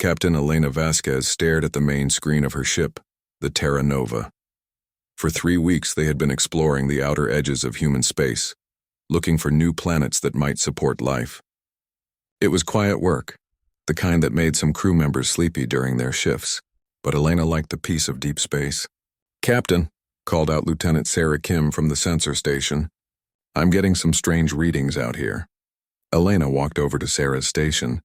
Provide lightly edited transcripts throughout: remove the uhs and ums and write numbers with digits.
Captain Elena Vasquez stared at the main screen of her ship, the Terra Nova. For 3 weeks they had been exploring the outer edges of human space, looking for new planets that might support life. It was quiet work, the kind that made some crew members sleepy during their shifts, but Elena liked the peace of deep space. "Captain," called out Lieutenant Sarah Kim from the sensor station, "I'm getting some strange readings out here." Elena walked over to Sarah's station.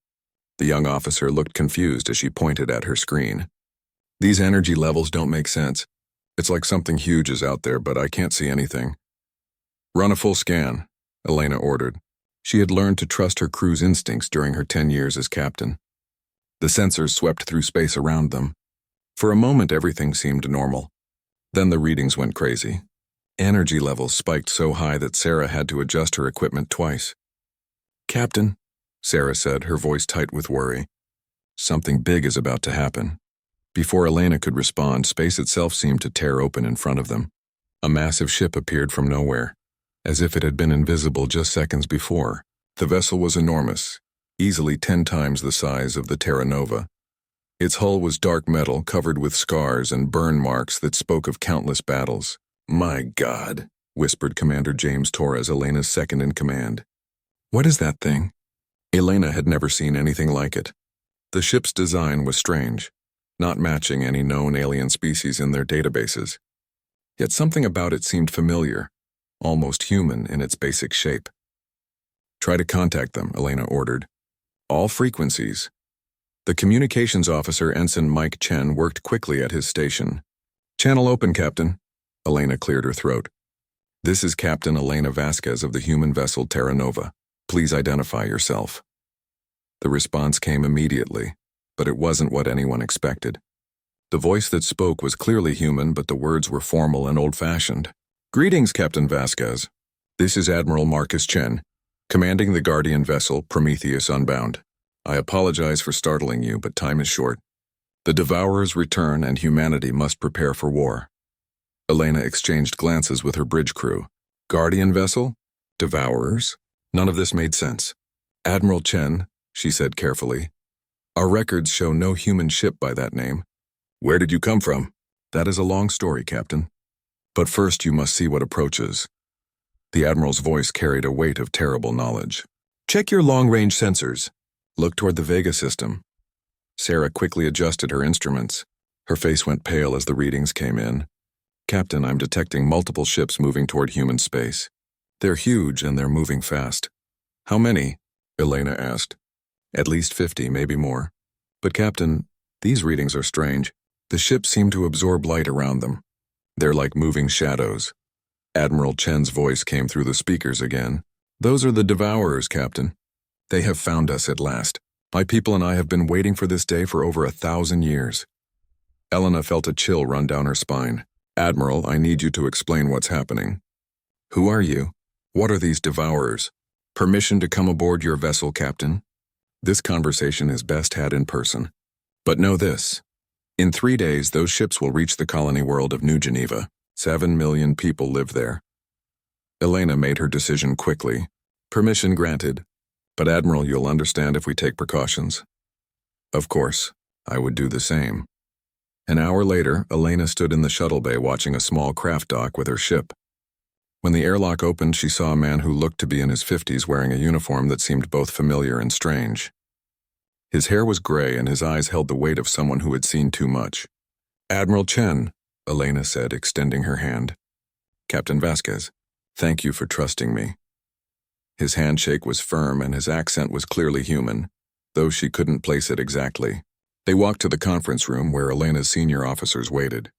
The young officer looked confused as she pointed at her screen. "These energy levels don't make sense. It's like something huge is out there, but I can't see anything." "Run a full scan," Elena ordered. She had learned to trust her crew's instincts during her 10 years as captain. The sensors swept through space around them. For a moment, everything seemed normal. Then the readings went crazy. Energy levels spiked so high that Sarah had to adjust her equipment twice. "Captain," Sarah said, her voice tight with worry, "something big is about to happen." Before Elena could respond, space itself seemed to tear open in front of them. A massive ship appeared from nowhere, as if it had been invisible just seconds before. The vessel was enormous, easily 10 times the size of the Terra Nova. Its hull was dark metal covered with scars and burn marks that spoke of countless battles. "My God," whispered Commander James Torres, Elena's second in command. "What is that thing?" Elena had never seen anything like it. The ship's design was strange, not matching any known alien species in their databases. Yet something about it seemed familiar, almost human in its basic shape. "Try to contact them," Elena ordered. "All frequencies." The communications officer, Ensign Mike Chen, worked quickly at his station. "Channel open, Captain." Elena cleared her throat. "This is Captain Elena Vasquez of the human vessel Terra Nova. Please identify yourself." The response came immediately, but it wasn't what anyone expected. The voice that spoke was clearly human, but the words were formal and old-fashioned. "Greetings, Captain Vasquez. This is Admiral Marcus Chen, commanding the Guardian vessel Prometheus Unbound. I apologize for startling you, but time is short. The Devourers return and humanity must prepare for war." Elena exchanged glances with her bridge crew. "Guardian vessel? Devourers?" None of this made sense. "Admiral Chen," she said carefully, "our records show no human ship by that name." "Where did you come from?" "That is a long story, Captain. But first you must see what approaches." The Admiral's voice carried a weight of terrible knowledge. "Check your long-range sensors. Look toward the Vega system." Sarah quickly adjusted her instruments. Her face went pale as the readings came in. "Captain, I'm detecting multiple ships moving toward human space. They're huge and they're moving fast." "How many?" Elena asked. "At least 50, maybe more. But Captain, these readings are strange. The ships seem to absorb light around them. They're like moving shadows." Admiral Chen's voice came through the speakers again. "Those are the Devourers, Captain. They have found us at last. My people and I have been waiting for this day for over 1,000 years." Elena felt a chill run down her spine. "Admiral, I need you to explain what's happening." "Who are you? What are these Devourers?" "Permission to come aboard your vessel, Captain." This conversation is best had in person. "But know this. In 3 days, those ships will reach the colony world of New Geneva. 7 million people live there." Elena made her decision quickly. "Permission granted. But Admiral, you'll understand if we take precautions." "Of course. I would do the same." An hour later, Elena stood in the shuttle bay watching a small craft dock with her ship. When the airlock opened, she saw a man who looked to be in his 50s wearing a uniform that seemed both familiar and strange. His hair was gray and his eyes held the weight of someone who had seen too much. "Admiral Chen," Elena said, extending her hand. "Captain Vasquez, thank you for trusting me." His handshake was firm and his accent was clearly human, though she couldn't place it exactly. They walked to the conference room where Elena's senior officers waited.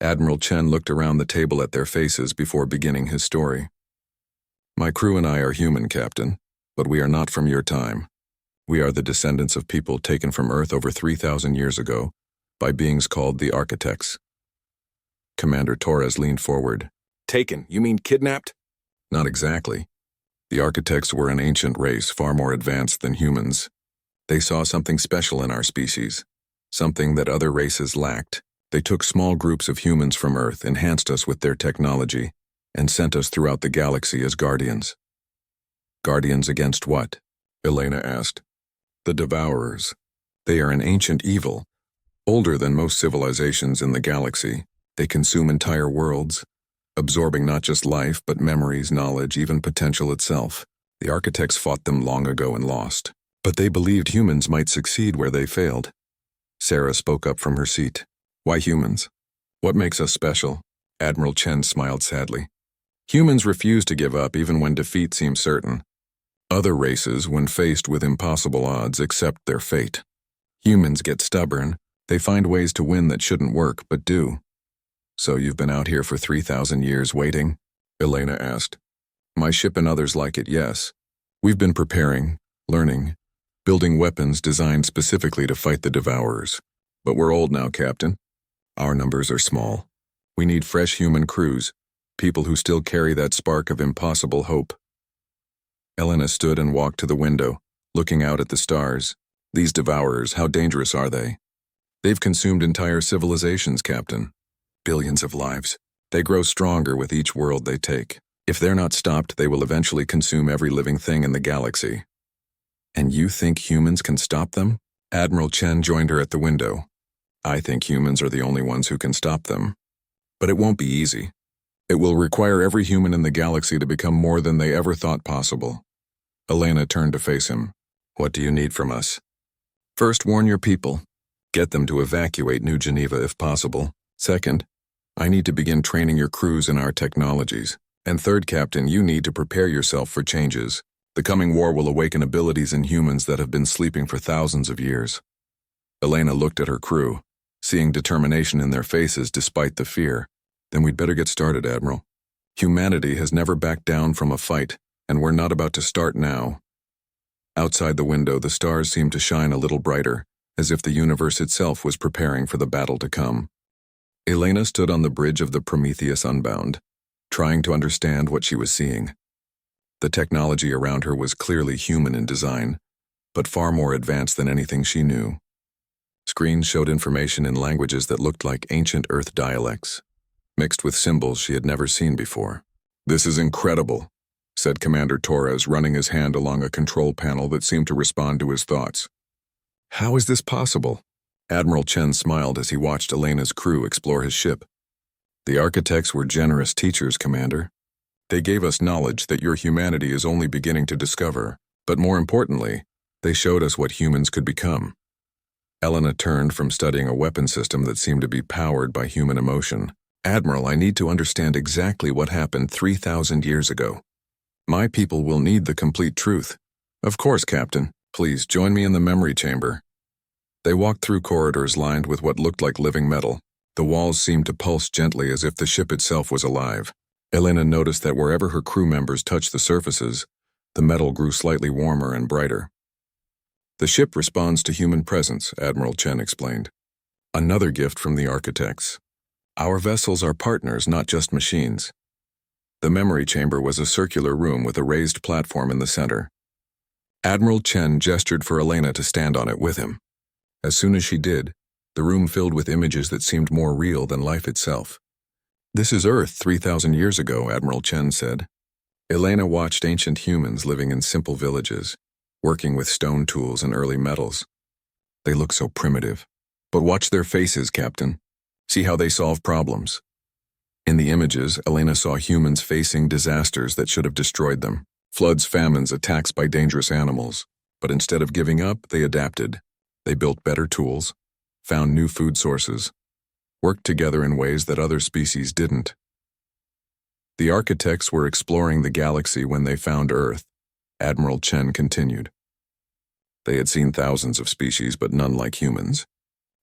Admiral Chen looked around the table at their faces before beginning his story. "My crew and I are human, Captain, but we are not from your time. We are the descendants of people taken from Earth over 3,000 years ago by beings called the Architects." Commander Torres leaned forward. "Taken? You mean kidnapped?" "Not exactly. The Architects were an ancient race far more advanced than humans. They saw something special in our species, something that other races lacked. They took small groups of humans from Earth, enhanced us with their technology, and sent us throughout the galaxy as guardians." "Guardians against what?" Elena asked. "The Devourers. They are an ancient evil, older than most civilizations in the galaxy. They consume entire worlds, absorbing not just life but memories, knowledge, even potential itself. The architects fought them long ago and lost. But they believed humans might succeed where they failed. Sarah spoke up from her seat. Why humans? What makes us special? Admiral Chen smiled sadly. Humans refuse to give up even when defeat seems certain. Other races, when faced with impossible odds, accept their fate. Humans get stubborn. They find ways to win that shouldn't work, but do. So you've been out here for 3,000 years waiting? Elena asked. My ship and others like it, yes. We've been preparing, learning, building weapons designed specifically to fight the Devourers. But we're old now, Captain. Our numbers are small. We need fresh human crews, people who still carry that spark of impossible hope. Elena stood and walked to the window, looking out at the stars. These Devourers, how dangerous are they? They've consumed entire civilizations, Captain. Billions of lives. They grow stronger with each world they take. If they're not stopped, they will eventually consume every living thing in the galaxy. And you think humans can stop them? Admiral Chen joined her at the window. I think humans are the only ones who can stop them. But it won't be easy. It will require every human in the galaxy to become more than they ever thought possible. Elena turned to face him. What do you need from us? First, warn your people. Get them to evacuate New Geneva if possible. Second, I need to begin training your crews in our technologies. And third, Captain, you need to prepare yourself for changes. The coming war will awaken abilities in humans that have been sleeping for thousands of years. Elena looked at her crew, seeing determination in their faces despite the fear. Then we'd better get started, Admiral. Humanity has never backed down from a fight, and we're not about to start now. Outside the window, the stars seemed to shine a little brighter, as if the universe itself was preparing for the battle to come. Elena stood on the bridge of the Prometheus Unbound, trying to understand what she was seeing. The technology around her was clearly human in design, but far more advanced than anything she knew. Screens showed information in languages that looked like ancient Earth dialects, mixed with symbols she had never seen before. This is incredible, said Commander Torres, running his hand along a control panel that seemed to respond to his thoughts. How is this possible? Admiral Chen smiled as he watched Elena's crew explore his ship. The architects were generous teachers, Commander. They gave us knowledge that your humanity is only beginning to discover, but more importantly, they showed us what humans could become. Elena turned from studying a weapon system that seemed to be powered by human emotion. Admiral, I need to understand exactly what happened 3,000 years ago. My people will need the complete truth. Of course, Captain. Please join me in the memory chamber. They walked through corridors lined with what looked like living metal. The walls seemed to pulse gently as if the ship itself was alive. Elena noticed that wherever her crew members touched the surfaces, the metal grew slightly warmer and brighter. The ship responds to human presence, Admiral Chen explained. Another gift from the architects. Our vessels are partners, not just machines. The memory chamber was a circular room with a raised platform in the center. Admiral Chen gestured for Elena to stand on it with him. As soon as she did, the room filled with images that seemed more real than life itself. This is Earth 3,000 years ago, Admiral Chen said. Elena watched ancient humans living in simple villages, working with stone tools and early metals. They look so primitive. But watch their faces, Captain. See how they solve problems. In the images, Elena saw humans facing disasters that should have destroyed them. Floods, famines, attacks by dangerous animals. But instead of giving up, they adapted. They built better tools, found new food sources, worked together in ways that other species didn't. The architects were exploring the galaxy when they found Earth, Admiral Chen continued. They had seen thousands of species, but none like humans.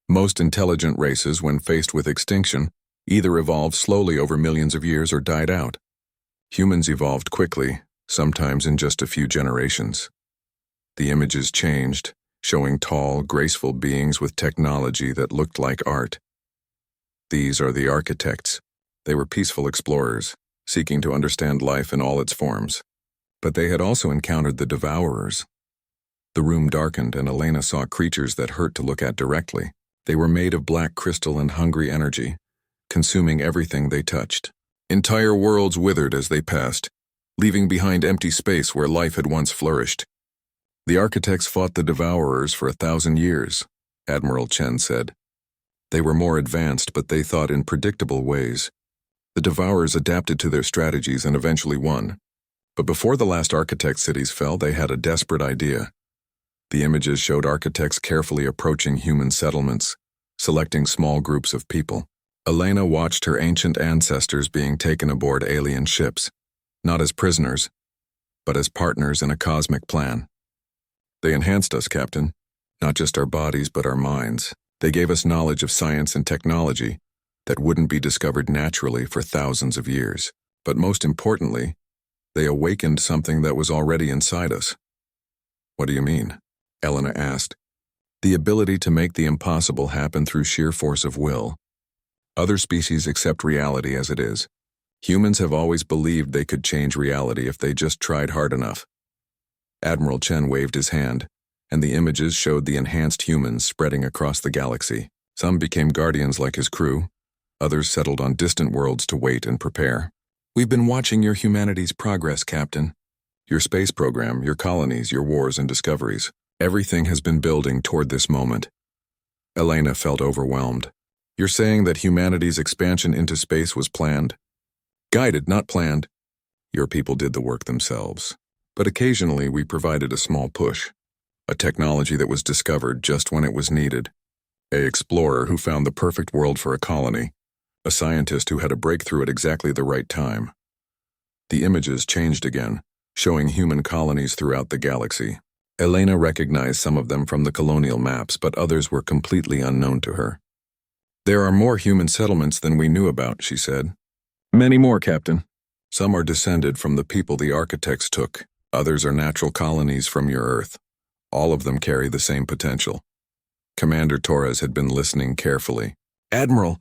Most intelligent races, when faced with extinction, either evolved slowly over millions of years or died out. Humans evolved quickly, sometimes in just a few generations. The images changed, showing tall, graceful beings with technology that looked like art. These are the architects. They were peaceful explorers, seeking to understand life in all its forms. But they had also encountered the Devourers. The room darkened and Elena saw creatures that hurt to look at directly. They were made of black crystal and hungry energy, consuming everything they touched. Entire worlds withered as they passed, leaving behind empty space where life had once flourished. The architects fought the Devourers for 1,000 years, Admiral Chen said. They were more advanced, but they thought in predictable ways. The Devourers adapted to their strategies and eventually won. But before the last architect cities fell, they had a desperate idea. The images showed architects carefully approaching human settlements, selecting small groups of people. Elena watched her ancient ancestors being taken aboard alien ships, not as prisoners, but as partners in a cosmic plan. They enhanced us, Captain, not just our bodies but our minds. They gave us knowledge of science and technology that wouldn't be discovered naturally for thousands of years. But most importantly, they awakened something that was already inside us. What do you mean? Elena asked. The ability to make the impossible happen through sheer force of will. Other species accept reality as it is. Humans have always believed they could change reality if they just tried hard enough. Admiral Chen waved his hand, and the images showed the enhanced humans spreading across the galaxy. Some became guardians like his crew. Others settled on distant worlds to wait and prepare. We've been watching your humanity's progress, Captain. Your space program, your colonies, your wars and discoveries. Everything has been building toward this moment. Elena felt overwhelmed. You're saying that humanity's expansion into space was planned? Guided, not planned. Your people did the work themselves. But occasionally we provided a small push. A technology that was discovered just when it was needed. An explorer who found the perfect world for a colony. A scientist who had a breakthrough at exactly the right time. The images changed again, showing human colonies throughout the galaxy. Elena recognized some of them from the colonial maps, but others were completely unknown to her. There are more human settlements than we knew about, she said. Many more, Captain. Some are descended from the people the architects took. Others are natural colonies from your Earth. All of them carry the same potential. Commander Torres had been listening carefully. Admiral,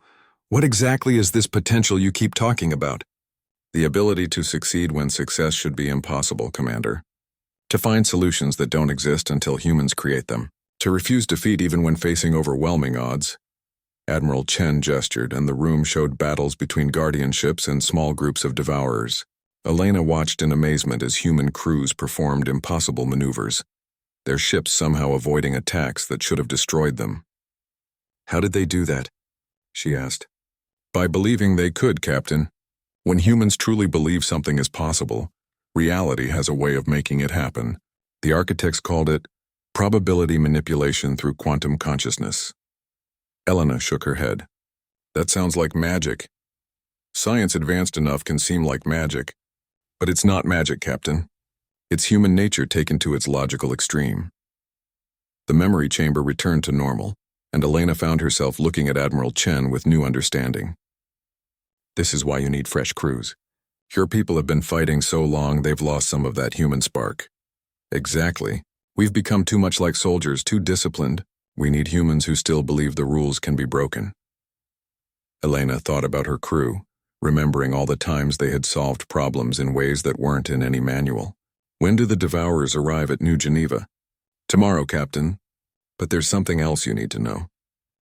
what exactly is this potential you keep talking about? The ability to succeed when success should be impossible, Commander. To find solutions that don't exist until humans create them. To refuse defeat even when facing overwhelming odds. Admiral Chen gestured, and the room showed battles between guardian ships and small groups of devourers. Elena watched in amazement as human crews performed impossible maneuvers, their ships somehow avoiding attacks that should have destroyed them. How did they do that? She asked. By believing they could, Captain. When humans truly believe something is possible, reality has a way of making it happen. The architects called it probability manipulation through quantum consciousness. Elena shook her head. That sounds like magic. Science advanced enough can seem like magic. But it's not magic, Captain. It's human nature taken to its logical extreme. The memory chamber returned to normal, and Elena found herself looking at Admiral Chen with new understanding. This is why you need fresh crews. Your people have been fighting so long they've lost some of that human spark. Exactly. We've become too much like soldiers, too disciplined. We need humans who still believe the rules can be broken. Elena thought about her crew, remembering all the times they had solved problems in ways that weren't in any manual. When do the Devourers arrive at New Geneva? Tomorrow, Captain. But there's something else you need to know.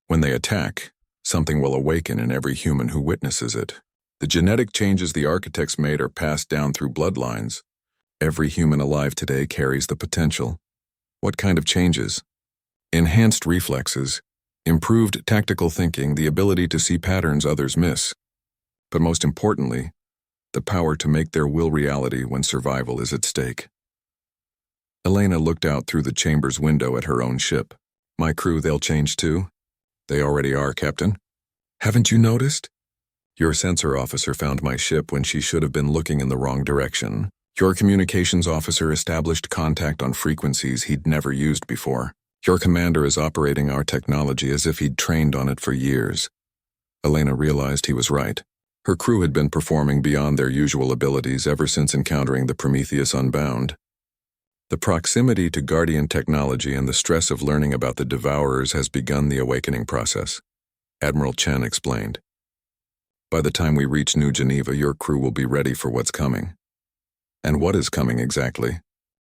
When they attack, something will awaken in every human who witnesses it. The genetic changes the architects made are passed down through bloodlines. Every human alive today carries the potential. What kind of changes? Enhanced reflexes, improved tactical thinking, the ability to see patterns others miss. But most importantly, the power to make their will reality when survival is at stake. Elena looked out through the chamber's window at her own ship. My crew, they'll change too? They already are, Captain. Haven't you noticed? Your sensor officer found my ship when she should have been looking in the wrong direction. Your communications officer established contact on frequencies he'd never used before. Your commander is operating our technology as if he'd trained on it for years. Elena realized he was right. Her crew had been performing beyond their usual abilities ever since encountering the Prometheus Unbound. The proximity to Guardian technology and the stress of learning about the Devourers has begun the awakening process, Admiral Chen explained. By the time we reach New Geneva, your crew will be ready for what's coming. And what is coming exactly?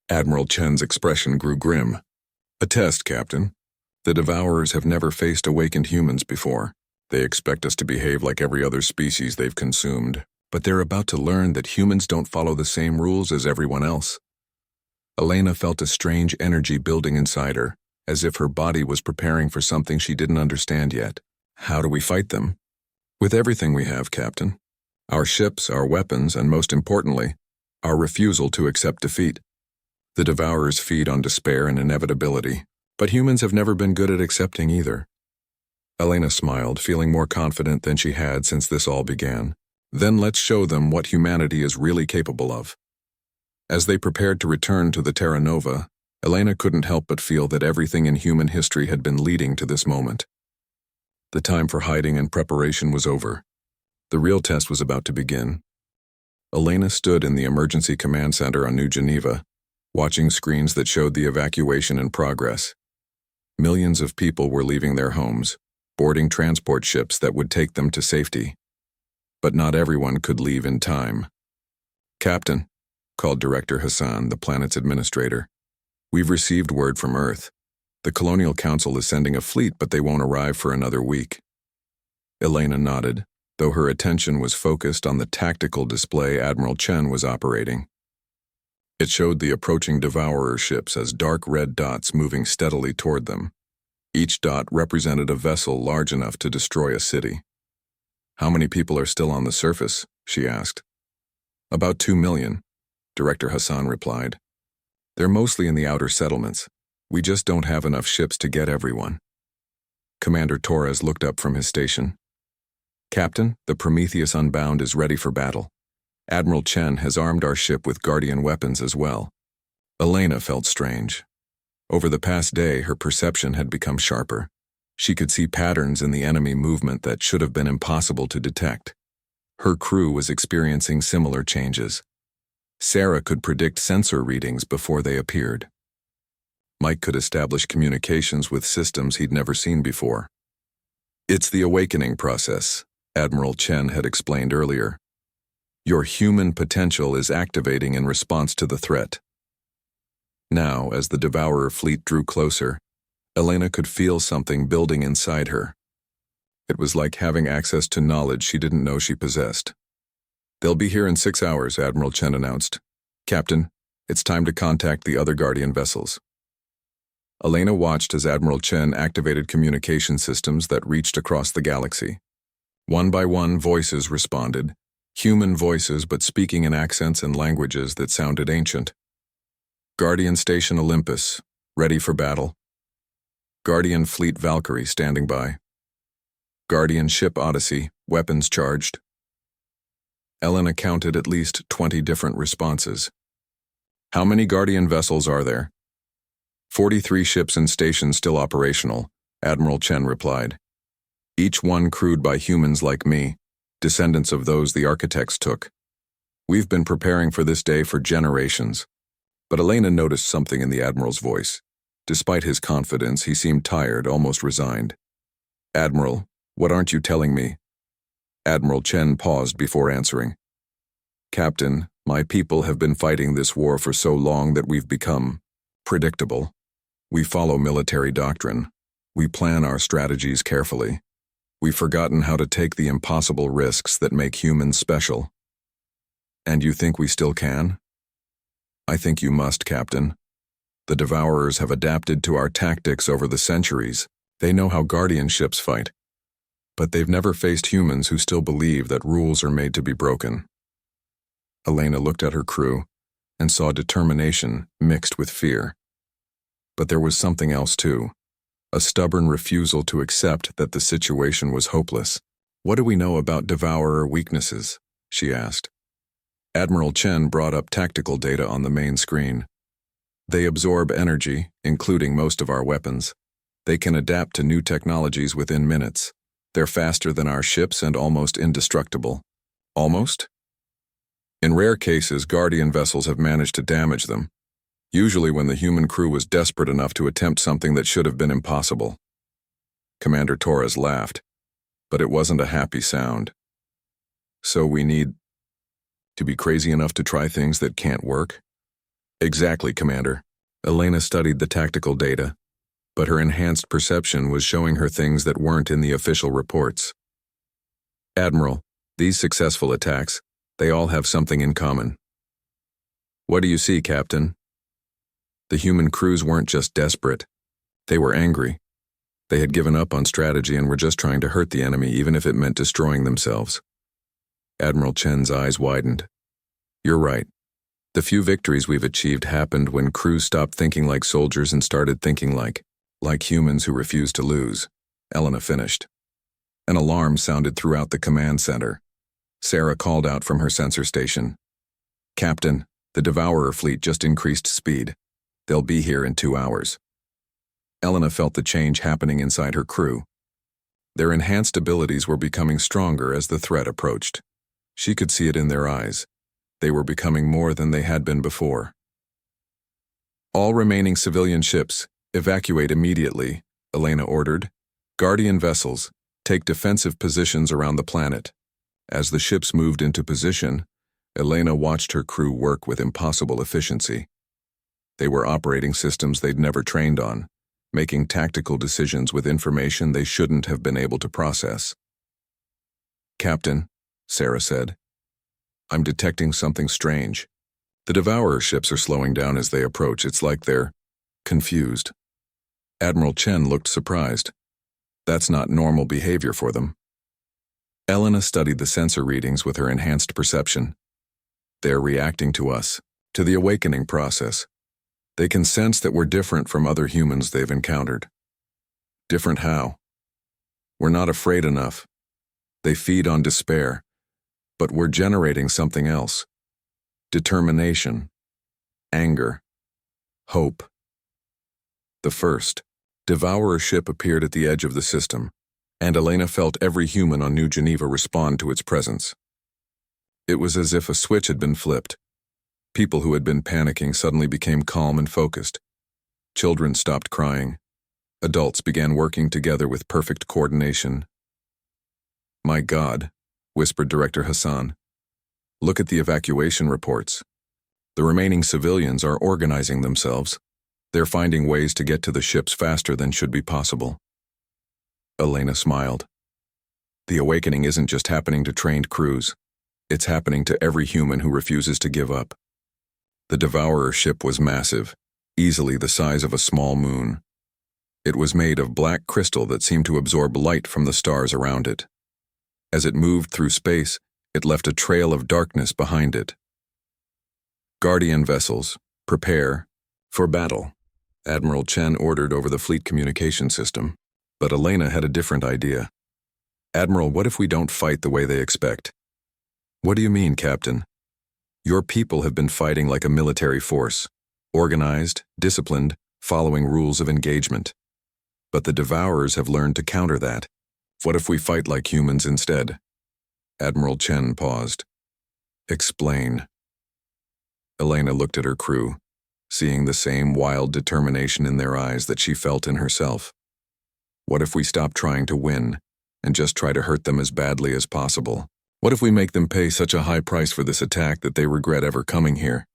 Admiral Chen's expression grew grim. A test, Captain. The Devourers have never faced awakened humans before. They expect us to behave like every other species they've consumed, but they're about to learn that humans don't follow the same rules as everyone else. Elena felt a strange energy building inside her, as if her body was preparing for something she didn't understand yet. How do we fight them? With everything we have, Captain. Our ships, our weapons, and most importantly, our refusal to accept defeat. The Devourers feed on despair and inevitability, but humans have never been good at accepting either. Elena smiled, feeling more confident than she had since this all began. Then let's show them what humanity is really capable of. As they prepared to return to the Terra Nova, Elena couldn't help but feel that everything in human history had been leading to this moment. The time for hiding and preparation was over. The real test was about to begin. Elena stood in the emergency command center on New Geneva, watching screens that showed the evacuation in progress. Millions of people were leaving their homes, boarding transport ships that would take them to safety. But not everyone could leave in time. "Captain," called Director Hassan, the planet's administrator, "we've received word from Earth. The Colonial Council is sending a fleet, but they won't arrive for another week." Elena nodded, though her attention was focused on the tactical display Admiral Chen was operating. It showed the approaching Devourer ships as dark red dots moving steadily toward them. Each dot represented a vessel large enough to destroy a city. "How many people are still on the surface?" she asked. "About 2 million, Director Hassan replied. "They're mostly in the outer settlements. We just don't have enough ships to get everyone." Commander Torres looked up from his station. "Captain, the Prometheus Unbound is ready for battle. Admiral Chen has armed our ship with Guardian weapons as well." Elena felt strange. Over the past day, her perception had become sharper. She could see patterns in the enemy movement that should have been impossible to detect. Her crew was experiencing similar changes. Sarah could predict sensor readings before they appeared. Mike could establish communications with systems he'd never seen before. "It's the awakening process," Admiral Chen had explained earlier. "Your human potential is activating in response to the threat." Now, as the Devourer fleet drew closer, Elena could feel something building inside her. It was like having access to knowledge she didn't know she possessed. "They'll be here in 6 hours, Admiral Chen announced. Captain, it's time to contact the other Guardian vessels." Elena watched as Admiral Chen activated communication systems that reached across the galaxy. One by one, voices responded, human voices but speaking in accents and languages that sounded ancient. "Guardian Station Olympus, ready for battle. Guardian Fleet Valkyrie standing by. Guardian Ship Odyssey, weapons charged." Elena counted at least 20 different responses. "How many Guardian vessels are there?" 43 ships and stations still operational, Admiral Chen replied. "Each one crewed by humans like me, descendants of those the architects took. We've been preparing for this day for generations." But Elena noticed something in the Admiral's voice. Despite his confidence, he seemed tired, almost resigned. "Admiral, what aren't you telling me?" Admiral Chen paused before answering. "Captain, my people have been fighting this war for so long that we've become predictable. We follow military doctrine. We plan our strategies carefully. We've forgotten how to take the impossible risks that make humans special." "And you think we still can?" "I think you must, Captain. The Devourers have adapted to our tactics over the centuries. They know how Guardian ships fight. But they've never faced humans who still believe that rules are made to be broken." Elena looked at her crew and saw determination mixed with fear. But there was something else too, a stubborn refusal to accept that the situation was hopeless. "What do we know about Devourer weaknesses?" she asked. Admiral Chen brought up tactical data on the main screen. "They absorb energy, including most of our weapons. They can adapt to new technologies within minutes. They're faster than our ships and almost indestructible." "Almost?" "In rare cases, Guardian vessels have managed to damage them, usually when the human crew was desperate enough to attempt something that should have been impossible." Commander Torres laughed, but it wasn't a happy sound. "So we need to be crazy enough to try things that can't work?" "Exactly, Commander." Elena studied the tactical data, but her enhanced perception was showing her things that weren't in the official reports. "Admiral, these successful attacks, they all have something in common." "What do you see, Captain?" The human crews weren't just desperate. They were angry. They had given up on strategy and were just trying to hurt the enemy, even if it meant destroying themselves. Admiral Chen's eyes widened. You're right. The few victories we've achieved happened when crews stopped thinking like soldiers and started thinking like humans who refused to lose. Elena finished. An alarm sounded throughout the command center. Sarah called out from her sensor station. Captain, the Devourer fleet just increased speed. They'll be here in 2 hours. Elena felt the change happening inside her crew. Their enhanced abilities were becoming stronger as the threat approached. She could see it in their eyes. They were becoming more than they had been before. All remaining civilian ships, evacuate immediately, Elena ordered. Guardian vessels, take defensive positions around the planet. As the ships moved into position, Elena watched her crew work with impossible efficiency. They were operating systems they'd never trained on, making tactical decisions with information they shouldn't have been able to process. Captain, Sarah said, I'm detecting something strange. The Devourer ships are slowing down as they approach. It's like they're confused. Admiral Chen looked surprised. That's not normal behavior for them. Elena studied the sensor readings with her enhanced perception. They're reacting to us, to the awakening process. They can sense that we're different from other humans they've encountered. Different how? We're not afraid enough. They feed on despair. But we're generating something else. Determination. Anger. Hope. The first Devourer ship appeared at the edge of the system, and Elena felt every human on New Geneva respond to its presence. It was as if a switch had been flipped. People who had been panicking suddenly became calm and focused. Children stopped crying. Adults began working together with perfect coordination. My God, whispered Director Hassan. Look at the evacuation reports. The remaining civilians are organizing themselves. They're finding ways to get to the ships faster than should be possible. Elena smiled. The awakening isn't just happening to trained crews. It's happening to every human who refuses to give up. The Devourer ship was massive, easily the size of a small moon. It was made of black crystal that seemed to absorb light from the stars around it. As it moved through space, it left a trail of darkness behind it. Guardian vessels, prepare for battle, Admiral Chen ordered over the fleet communication system. But Elena had a different idea. Admiral, what if we don't fight the way they expect? What do you mean, Captain? Your people have been fighting like a military force, organized, disciplined, following rules of engagement. But the Devourers have learned to counter that. What if we fight like humans instead? Admiral Chen paused. Explain. Elena looked at her crew, seeing the same wild determination in their eyes that she felt in herself. What if we stop trying to win and just try to hurt them as badly as possible? What if we make them pay such a high price for this attack that they regret ever coming here?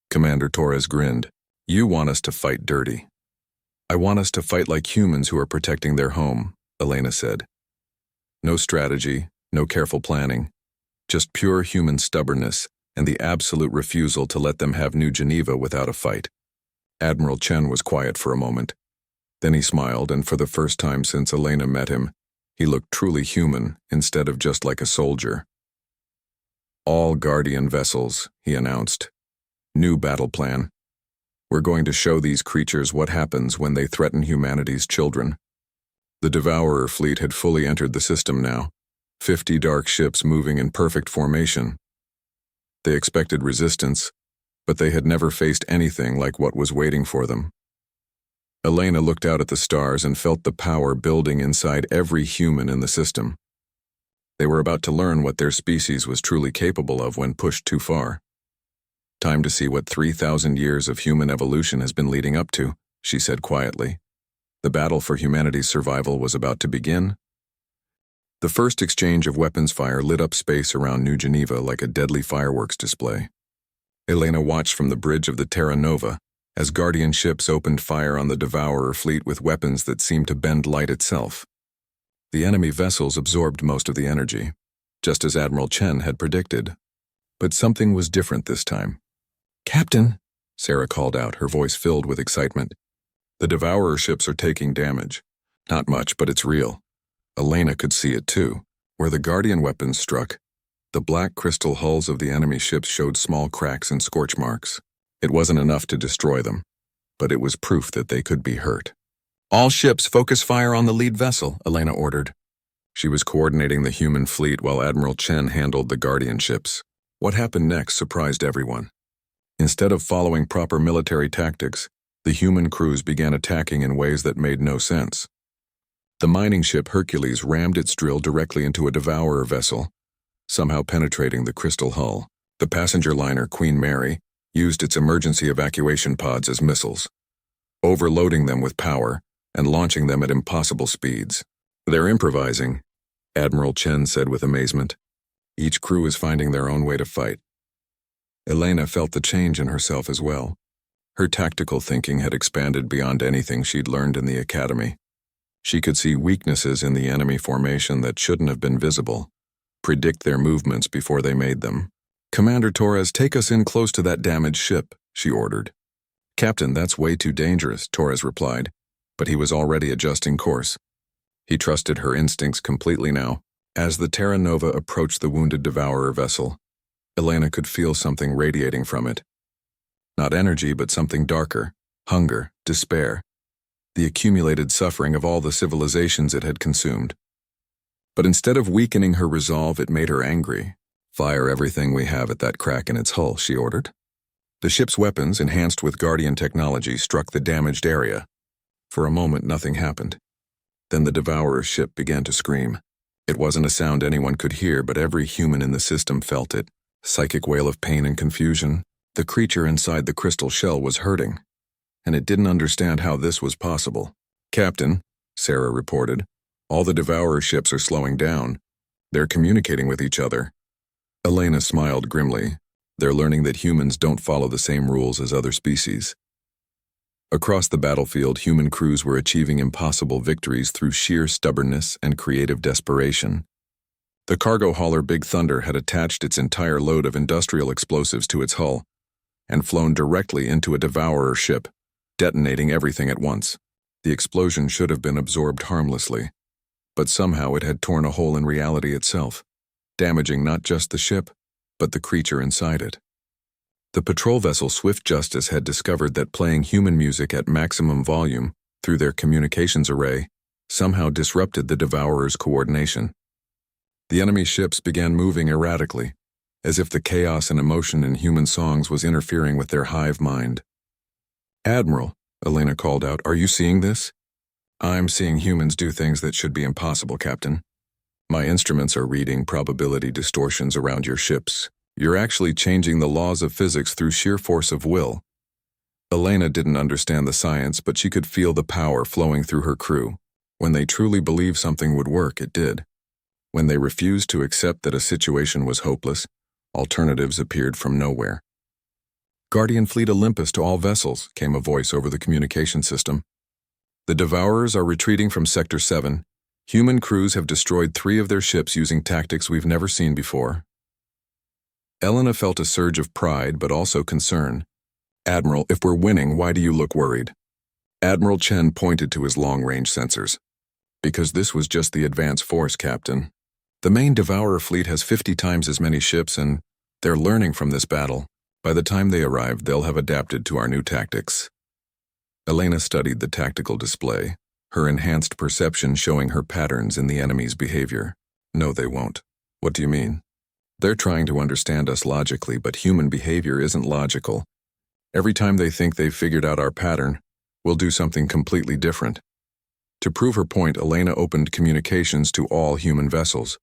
Commander Torres grinned. You want us to fight dirty. I want us to fight like humans who are protecting their home, Elena said. No strategy, no careful planning, just pure human stubbornness and the absolute refusal to let them have New Geneva without a fight. Admiral Chen was quiet for a moment. Then he smiled, and for the first time since Elena met him, he looked truly human instead of just like a soldier. All Guardian vessels, he announced. New battle plan. We're going to show these creatures what happens when they threaten humanity's children. The Devourer fleet had fully entered the system now, 50 dark ships moving in perfect formation. They expected resistance, but they had never faced anything like what was waiting for them. Elena looked out at the stars and felt the power building inside every human in the system. They were about to learn what their species was truly capable of when pushed too far. Time to see what 3,000 years of human evolution has been leading up to, she said quietly. The battle for humanity's survival was about to begin. The first exchange of weapons fire lit up space around New Geneva like a deadly fireworks display. Elena watched from the bridge of the Terra Nova as Guardian ships opened fire on the Devourer fleet with weapons that seemed to bend light itself. The enemy vessels absorbed most of the energy, just as Admiral Chen had predicted. But something was different this time. Captain, Sarah called out, her voice filled with excitement. The Devourer ships are taking damage. Not much, but it's real. Elena could see it too. Where the Guardian weapons struck, the black crystal hulls of the enemy ships showed small cracks and scorch marks. It wasn't enough to destroy them, but it was proof that they could be hurt. All ships focus fire on the lead vessel, Elena ordered. She was coordinating the human fleet while Admiral Chen handled the Guardian ships. What happened next surprised everyone. Instead of following proper military tactics, the human crews began attacking in ways that made no sense. The mining ship Hercules rammed its drill directly into a Devourer vessel, somehow penetrating the crystal hull. The passenger liner Queen Mary used its emergency evacuation pods as missiles, overloading them with power and launching them at impossible speeds. They're improvising, Admiral Chen said with amazement. Each crew is finding their own way to fight. Elena felt the change in herself as well. Her tactical thinking had expanded beyond anything she'd learned in the academy. She could see weaknesses in the enemy formation that shouldn't have been visible, predict their movements before they made them. Commander Torres, take us in close to that damaged ship, she ordered. Captain, that's way too dangerous, Torres replied, but he was already adjusting course. He trusted her instincts completely now. As the Terra Nova approached the wounded Devourer vessel, Elena could feel something radiating from it. Not energy, but something darker, hunger, despair, the accumulated suffering of all the civilizations it had consumed. But instead of weakening her resolve, it made her angry. Fire everything we have at that crack in its hull, she ordered. The ship's weapons, enhanced with Guardian technology, struck the damaged area. For a moment, nothing happened. Then the Devourer's ship began to scream. It wasn't a sound anyone could hear, but every human in the system felt it. Psychic wail of pain and confusion. The creature inside the crystal shell was hurting, and it didn't understand how this was possible. Captain, Sarah reported, all the Devourer ships are slowing down. They're communicating with each other. Elena smiled grimly. They're learning that humans don't follow the same rules as other species. Across the battlefield, human crews were achieving impossible victories through sheer stubbornness and creative desperation. The cargo hauler Big Thunder had attached its entire load of industrial explosives to its hull and flown directly into a Devourer ship, detonating everything at once. The explosion should have been absorbed harmlessly, but somehow it had torn a hole in reality itself, damaging not just the ship, but the creature inside it. The patrol vessel Swift Justice had discovered that playing human music at maximum volume through their communications array somehow disrupted the Devourer's coordination. The enemy ships began moving erratically, as if the chaos and emotion in human songs was interfering with their hive mind. Admiral, Elena called out, are you seeing this? I'm seeing humans do things that should be impossible, Captain. My instruments are reading probability distortions around your ships. You're actually changing the laws of physics through sheer force of will. Elena didn't understand the science, but she could feel the power flowing through her crew. When they truly believed something would work, it did. When they refused to accept that a situation was hopeless, alternatives appeared from nowhere. Guardian Fleet Olympus to all vessels, came a voice over the communication system. The Devourers are retreating from Sector 7. Human crews have destroyed 3 of their ships using tactics we've never seen before. Elena felt a surge of pride, but also concern. Admiral, if we're winning, why do you look worried? Admiral Chen pointed to his long-range sensors. Because this was just the advance force, Captain. The main Devourer fleet has 50 times as many ships, and they're learning from this battle. By the time they arrive, they'll have adapted to our new tactics. Elena studied the tactical display, her enhanced perception showing her patterns in the enemy's behavior. No, they won't. What do you mean? They're trying to understand us logically, but human behavior isn't logical. Every time they think they've figured out our pattern, we'll do something completely different. To prove her point, Elena opened communications to all human vessels.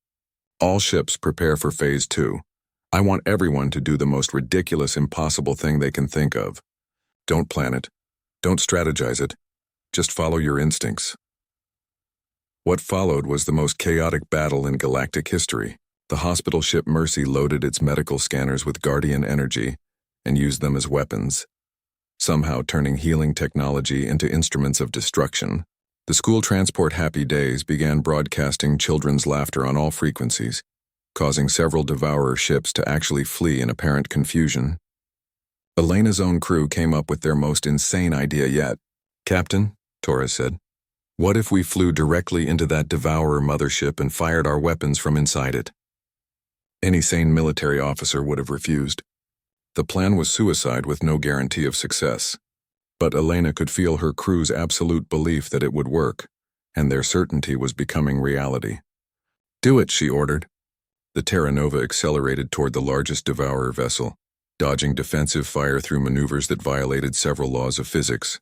All ships prepare for Phase 2. I want everyone to do the most ridiculous, impossible thing they can think of. Don't plan it. Don't strategize it. Just follow your instincts. What followed was the most chaotic battle in galactic history. The hospital ship Mercy loaded its medical scanners with Guardian energy and used them as weapons, somehow turning healing technology into instruments of destruction. The school transport Happy Days began broadcasting children's laughter on all frequencies, causing several Devourer ships to actually flee in apparent confusion. Elena's own crew came up with their most insane idea yet. "Captain," Torres said, "what if we flew directly into that Devourer mothership and fired our weapons from inside it?" Any sane military officer would have refused. The plan was suicide with no guarantee of success. But Elena could feel her crew's absolute belief that it would work, and their certainty was becoming reality. "Do it," she ordered. The Terra Nova accelerated toward the largest Devourer vessel, dodging defensive fire through maneuvers that violated several laws of physics.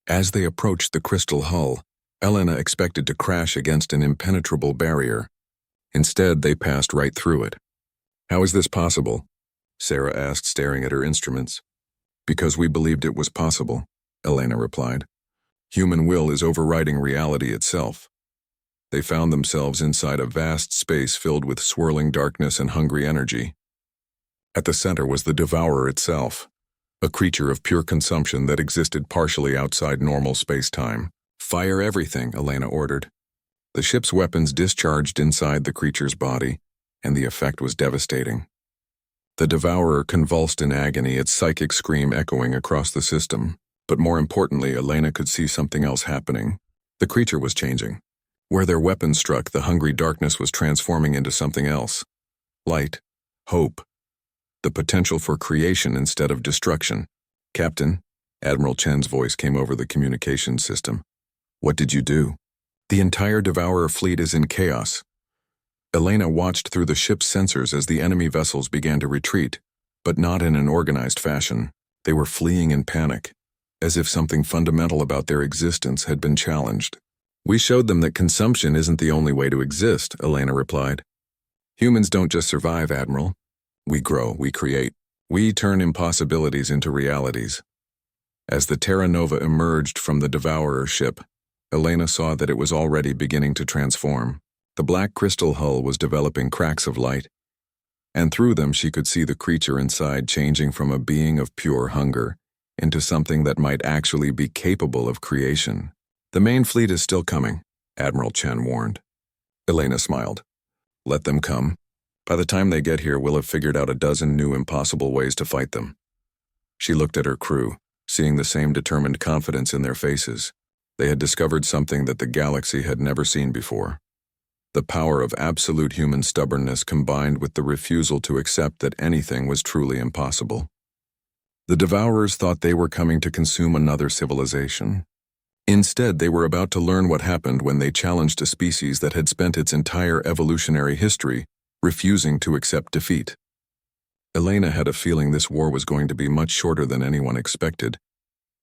As they approached the crystal hull, Elena expected to crash against an impenetrable barrier. Instead, they passed right through it. "How is this possible?" Sarah asked, staring at her instruments. "Because we believed it was possible," Elena replied. "Human will is overriding reality itself." They found themselves inside a vast space filled with swirling darkness and hungry energy. At the center was the Devourer itself, a creature of pure consumption that existed partially outside normal space-time. "Fire everything," Elena ordered. The ship's weapons discharged inside the creature's body, and the effect was devastating. The Devourer convulsed in agony, its psychic scream echoing across the system. But more importantly, Elena could see something else happening. The creature was changing. Where their weapons struck, the hungry darkness was transforming into something else. Light, hope, the potential for creation instead of destruction. "Captain," Admiral Chen's voice came over the communications system. "What did you do?" "The entire Devourer fleet is in chaos." Elena watched through the ship's sensors as the enemy vessels began to retreat, but not in an organized fashion. They were fleeing in panic, as if something fundamental about their existence had been challenged. "We showed them that consumption isn't the only way to exist," Elena replied. "Humans don't just survive, Admiral. We grow, we create. We turn impossibilities into realities." As the Terra Nova emerged from the Devourer ship, Elena saw that it was already beginning to transform. The black crystal hull was developing cracks of light, and through them she could see the creature inside changing from a being of pure hunger into something that might actually be capable of creation. "The main fleet is still coming," Admiral Chen warned. Elena smiled. "Let them come. By the time they get here, we'll have figured out a dozen new impossible ways to fight them." She looked at her crew, seeing the same determined confidence in their faces. They had discovered something that the galaxy had never seen before. The power of absolute human stubbornness combined with the refusal to accept that anything was truly impossible. The Devourers thought they were coming to consume another civilization. Instead, they were about to learn what happened when they challenged a species that had spent its entire evolutionary history refusing to accept defeat. Elena had a feeling this war was going to be much shorter than anyone expected,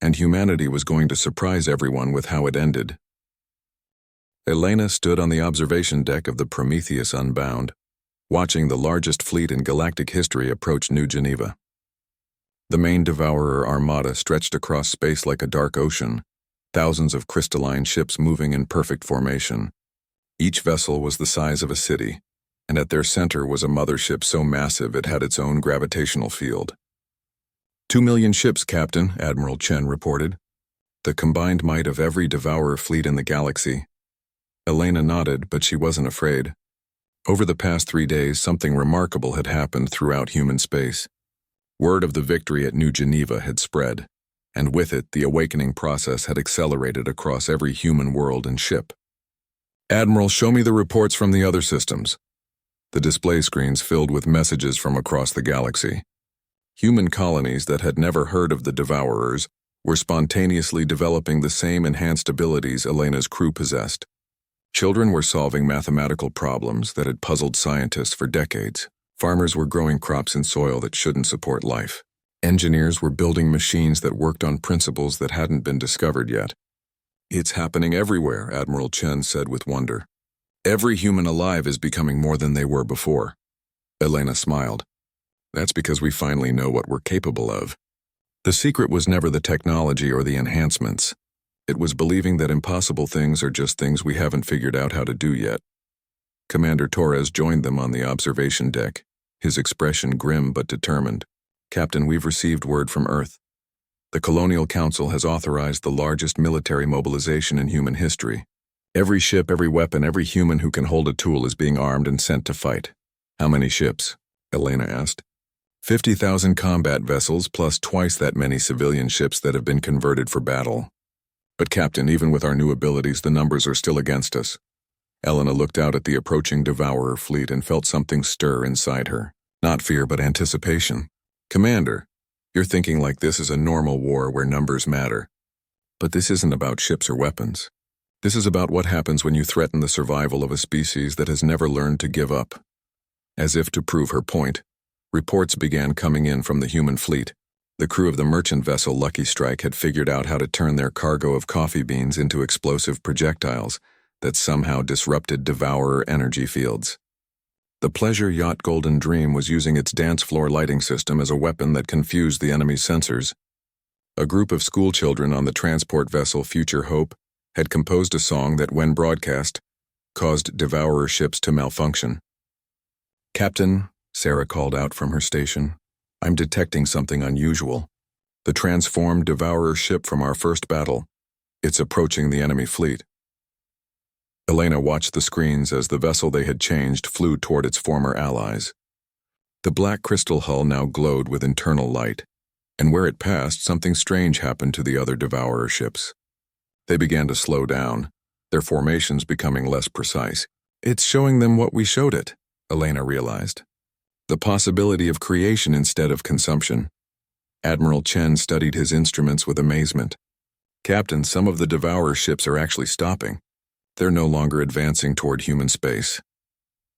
and humanity was going to surprise everyone with how it ended. Elena stood on the observation deck of the Prometheus Unbound, watching the largest fleet in galactic history approach New Geneva. The main Devourer armada stretched across space like a dark ocean, thousands of crystalline ships moving in perfect formation. Each vessel was the size of a city, and at their center was a mothership so massive it had its own gravitational field. 2 million ships, Captain," Admiral Chen reported. "The combined might of every Devourer fleet in the galaxy." Elena nodded, but she wasn't afraid. Over the past 3 days, something remarkable had happened throughout human space. Word of the victory at New Geneva had spread, and with it, the awakening process had accelerated across every human world and ship. "Admiral, show me the reports from the other systems." The display screens filled with messages from across the galaxy. Human colonies that had never heard of the Devourers were spontaneously developing the same enhanced abilities Elena's crew possessed. Children were solving mathematical problems that had puzzled scientists for decades. Farmers were growing crops in soil that shouldn't support life. Engineers were building machines that worked on principles that hadn't been discovered yet. "It's happening everywhere," Admiral Chen said with wonder. "Every human alive is becoming more than they were before." Elena smiled. "That's because we finally know what we're capable of." The secret was never the technology or the enhancements. It was believing that impossible things are just things we haven't figured out how to do yet. Commander Torres joined them on the observation deck, his expression grim but determined. "Captain, we've received word from Earth. The Colonial Council has authorized the largest military mobilization in human history. Every ship, every weapon, every human who can hold a tool is being armed and sent to fight." "How many ships?" Elena asked. 50,000 combat vessels plus twice that many civilian ships that have been converted for battle. But Captain, even with our new abilities, the numbers are still against us. Elena looked out at the approaching Devourer fleet and felt something stir inside her. Not fear, but anticipation. Commander, you're thinking like this is a normal war where numbers matter. But this isn't about ships or weapons. This is about what happens when you threaten the survival of a species that has never learned to give up. As if to prove her point, reports began coming in from the human fleet. The crew of the merchant vessel Lucky Strike had figured out how to turn their cargo of coffee beans into explosive projectiles that somehow disrupted Devourer energy fields. The pleasure yacht Golden Dream was using its dance floor lighting system as a weapon that confused the enemy's sensors. A group of schoolchildren on the transport vessel Future Hope had composed a song that, when broadcast, caused Devourer ships to malfunction. "Captain," Sarah called out from her station, "I'm detecting something unusual. The transformed Devourer ship from our first battle. It's approaching the enemy fleet." Elena watched the screens as the vessel they had changed flew toward its former allies. The black crystal hull now glowed with internal light, and where it passed, something strange happened to the other Devourer ships. They began to slow down, their formations becoming less precise. "It's showing them what we showed it," Elena realized. The possibility of creation instead of consumption. Admiral Chen studied his instruments with amazement. "Captain, some of the Devourer ships are actually stopping. They're no longer advancing toward human space."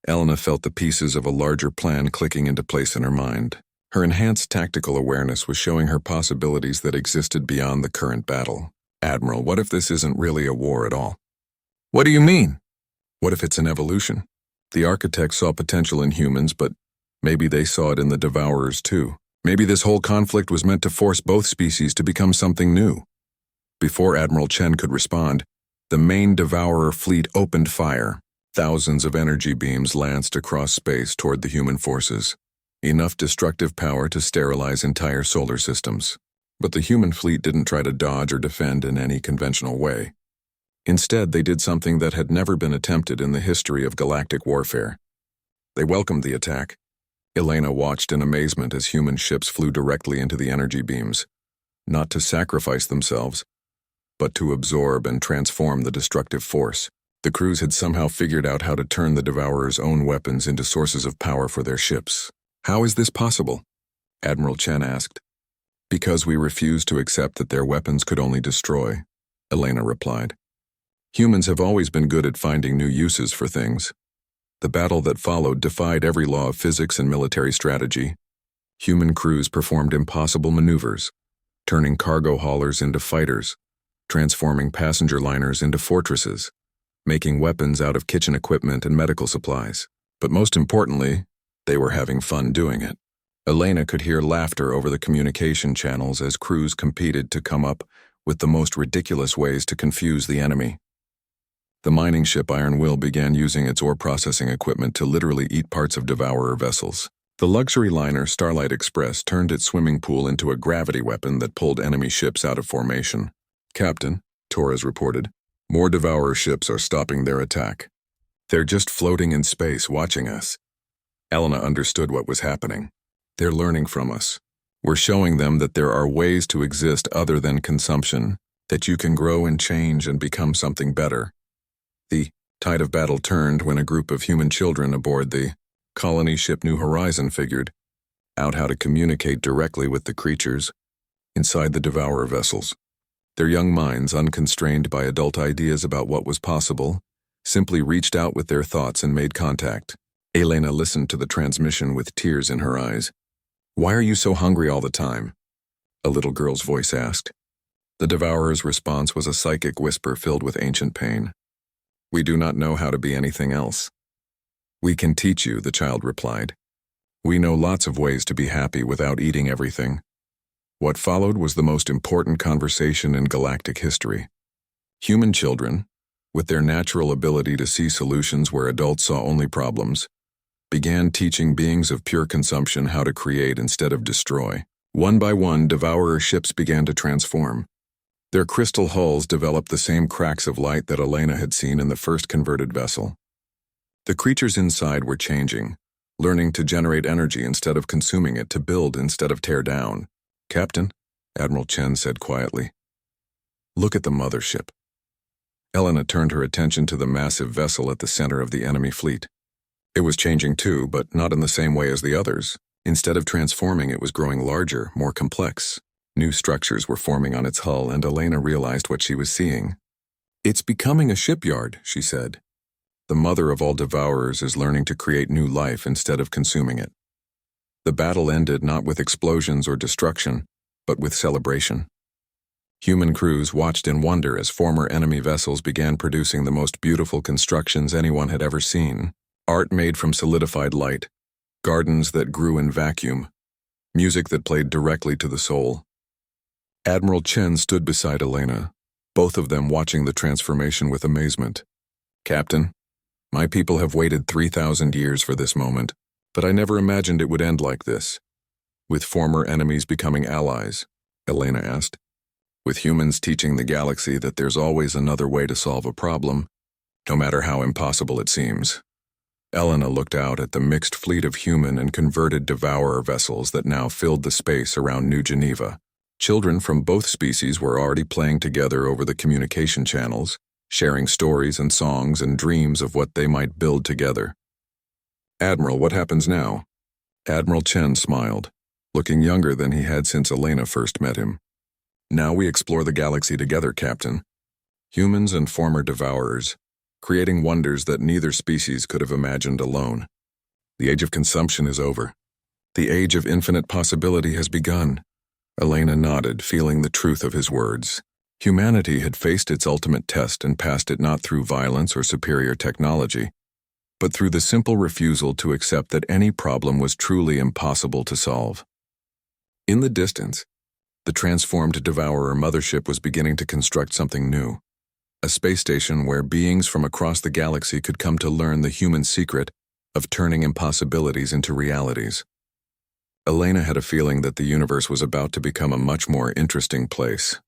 Elena felt the pieces of a larger plan clicking into place in her mind. Her enhanced tactical awareness was showing her possibilities that existed beyond the current battle. "Admiral, what if this isn't really a war at all?" "What do you mean?" "What if it's an evolution? The architects saw potential in humans, but maybe they saw it in the Devourers too. Maybe this whole conflict was meant to force both species to become something new." Before Admiral Chen could respond, the main Devourer fleet opened fire. Thousands of energy beams lanced across space toward the human forces. Enough destructive power to sterilize entire solar systems. But the human fleet didn't try to dodge or defend in any conventional way. Instead, they did something that had never been attempted in the history of galactic warfare. They welcomed the attack. Elena watched in amazement as human ships flew directly into the energy beams, not to sacrifice themselves, but to absorb and transform the destructive force. The crews had somehow figured out how to turn the Devourer's own weapons into sources of power for their ships. "How is this possible?" Admiral Chen asked. "Because we refused to accept that their weapons could only destroy," Elena replied. "Humans have always been good at finding new uses for things. The battle that followed defied every law of physics and military strategy. Human crews performed impossible maneuvers, turning cargo haulers into fighters, transforming passenger liners into fortresses, making weapons out of kitchen equipment and medical supplies. But most importantly, they were having fun doing it." Elena could hear laughter over the communication channels as crews competed to come up with the most ridiculous ways to confuse the enemy. The mining ship Iron Will began using its ore processing equipment to literally eat parts of Devourer vessels. The luxury liner Starlight Express turned its swimming pool into a gravity weapon that pulled enemy ships out of formation. "Captain," Torres reported, "more Devourer ships are stopping their attack. They're just floating in space watching us." Elena understood what was happening. "They're learning from us. We're showing them that there are ways to exist other than consumption, that you can grow and change and become something better." The tide of battle turned when a group of human children aboard the colony ship New Horizon figured out how to communicate directly with the creatures inside the Devourer vessels. Their young minds, unconstrained by adult ideas about what was possible, simply reached out with their thoughts and made contact. Elena listened to the transmission with tears in her eyes. "Why are you so hungry all the time?" a little girl's voice asked. The Devourer's response was a psychic whisper filled with ancient pain. "We do not know how to be anything else." "We can teach you," the child replied. "We know lots of ways to be happy without eating everything." What followed was the most important conversation in galactic history. Human children, with their natural ability to see solutions where adults saw only problems, began teaching beings of pure consumption how to create instead of destroy. One by one, Devourer ships began to transform. Their crystal hulls developed the same cracks of light that Elena had seen in the first converted vessel. The creatures inside were changing, learning to generate energy instead of consuming it, to build instead of tear down. "Captain," Admiral Chen said quietly, "look at the mothership." Elena turned her attention to the massive vessel at the center of the enemy fleet. It was changing too, but not in the same way as the others. Instead of transforming, it was growing larger, more complex. New structures were forming on its hull, and Elena realized what she was seeing. "It's becoming a shipyard," she said. "The mother of all devourers is learning to create new life instead of consuming it." The battle ended not with explosions or destruction, but with celebration. Human crews watched in wonder as former enemy vessels began producing the most beautiful constructions anyone had ever seen. Art made from solidified light, gardens that grew in vacuum, music that played directly to the soul. Admiral Chen stood beside Elena, both of them watching the transformation with amazement. "Captain, my people have waited 3,000 years for this moment, but I never imagined it would end like this." "With former enemies becoming allies?" Elena asked. "With humans teaching the galaxy that there's always another way to solve a problem, no matter how impossible it seems." Elena looked out at the mixed fleet of human and converted devourer vessels that now filled the space around New Geneva. Children from both species were already playing together over the communication channels, sharing stories and songs and dreams of what they might build together. "Admiral, what happens now?" Admiral Chen smiled, looking younger than he had since Elena first met him. "Now we explore the galaxy together, Captain. Humans and former devourers, creating wonders that neither species could have imagined alone. The age of consumption is over. The age of infinite possibility has begun." Elena nodded, feeling the truth of his words. Humanity had faced its ultimate test and passed it not through violence or superior technology, but through the simple refusal to accept that any problem was truly impossible to solve. In the distance, the transformed Devourer mothership was beginning to construct something new. A space station where beings from across the galaxy could come to learn the human secret of turning impossibilities into realities. Elena had a feeling that the universe was about to become a much more interesting place.